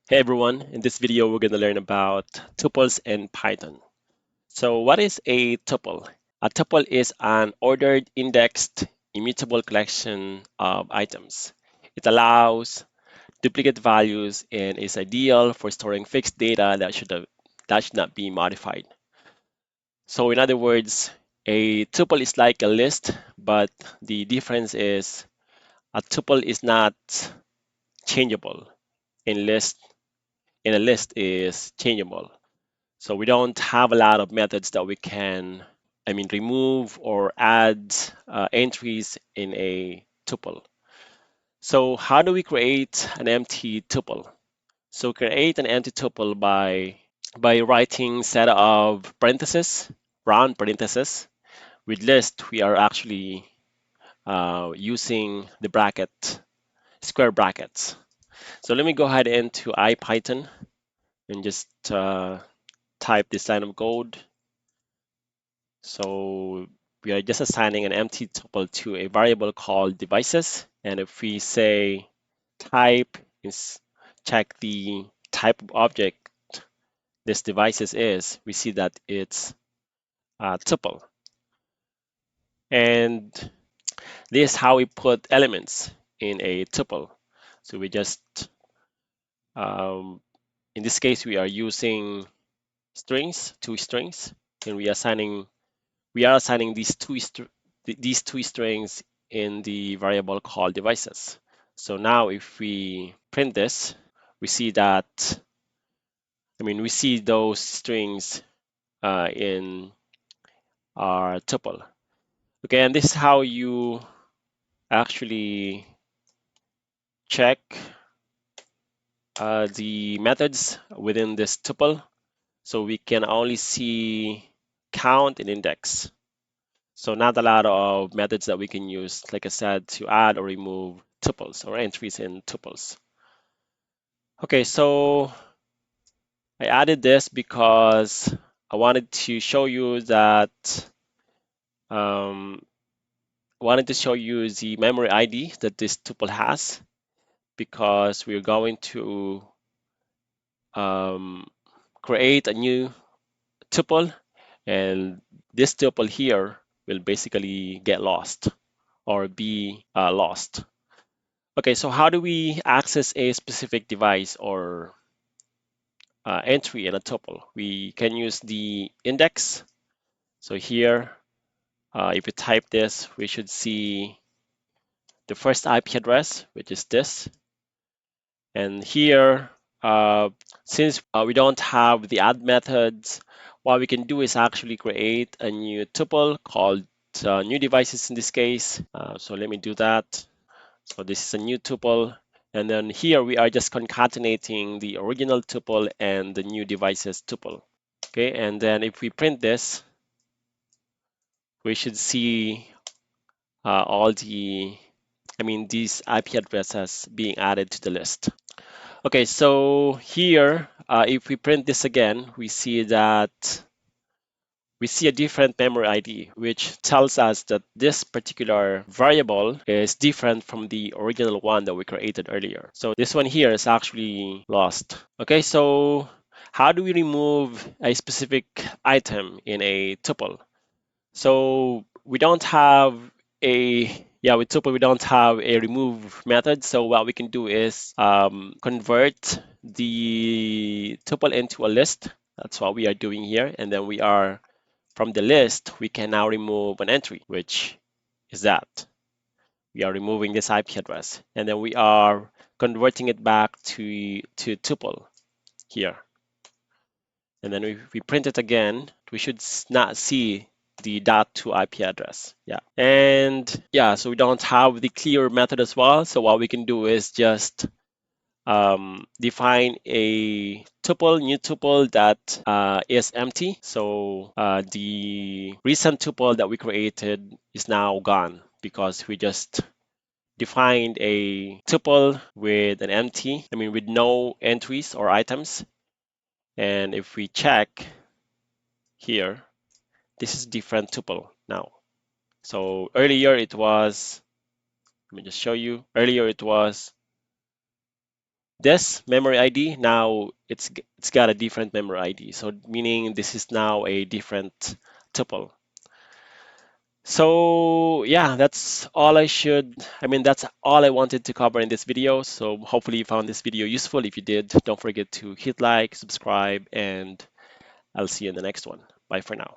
Hey everyone, in this video we're going to learn about tuples in Python. So what is a tuple? A tuple is an ordered indexed immutable collection of items. It allows duplicate values and is ideal for storing fixed data that should not be modified. So in other words, a tuple is like a list, but the difference is a tuple is not changeable. In list in a list is changeable. So we don't have a lot of methods that we can, remove or add entries in a tuple. So how do we create an empty tuple? So create an empty tuple by writing set of parentheses, round parentheses. With list, we are actually using the square brackets. So let me go ahead into IPython and just type this line of code. So we are just assigning an empty tuple to a variable called devices. And if we say type is check the type of object this devices is, we see that it's a tuple. And this is how we put elements in a tuple. So we just, um, in this case, we are using two strings, and we are assigning these two strings in the variable called devices. So now if we print this, we see that, we see those strings in our tuple. Okay, and this is how you actually check the methods within this tuple. So we can only see count and index. So not a lot of methods that we can use, like I said, to add or remove tuples or entries in tuples. Okay, so I added this because I wanted to show you um, the memory ID that this tuple has, because we're going to um, create a new tuple, and this tuple here will basically get lost or be lost. Okay, so how do we access a specific device or entry in a tuple? We can use the index. So here, if we type this, we should see the first IP address, which is this. And here, since we don't have the add methods, what we can do is actually create a new tuple called new devices in this case. So let me do that. So this is a new tuple. And then here we are just concatenating the original tuple and the new devices tuple. Okay, and then if we print this, we should see all these IP addresses being added to the list. Okay, so here, if we print this again, we see a different memory ID, which tells us that this particular variable is different from the original one that we created earlier. So this one here is actually lost. Okay, so how do we remove a specific item in a tuple? So we don't have with tuple, we don't have a remove method. So what we can do is convert the tuple into a list. That's what we are doing here. And then from the list, we can now remove an entry, which is that. We are removing this IP address. And then we are converting it back to tuple here. And then if we print it again, we should not see the .to IP address. Yeah. And yeah, so we don't have the clear method as well. So what we can do is just define a new tuple that is empty. So the recent tuple that we created is now gone because we just defined a tuple with with no entries or items. And if we check here, this is different tuple now. So earlier it was, let me just show you, earlier it was This memory ID now it's got a different memory ID. So meaning this is now a different tuple. So yeah, that's all I wanted to cover in this video. So hopefully you found this video useful. If you did, don't forget to hit like, subscribe, and I'll see you in the next one. Bye for now.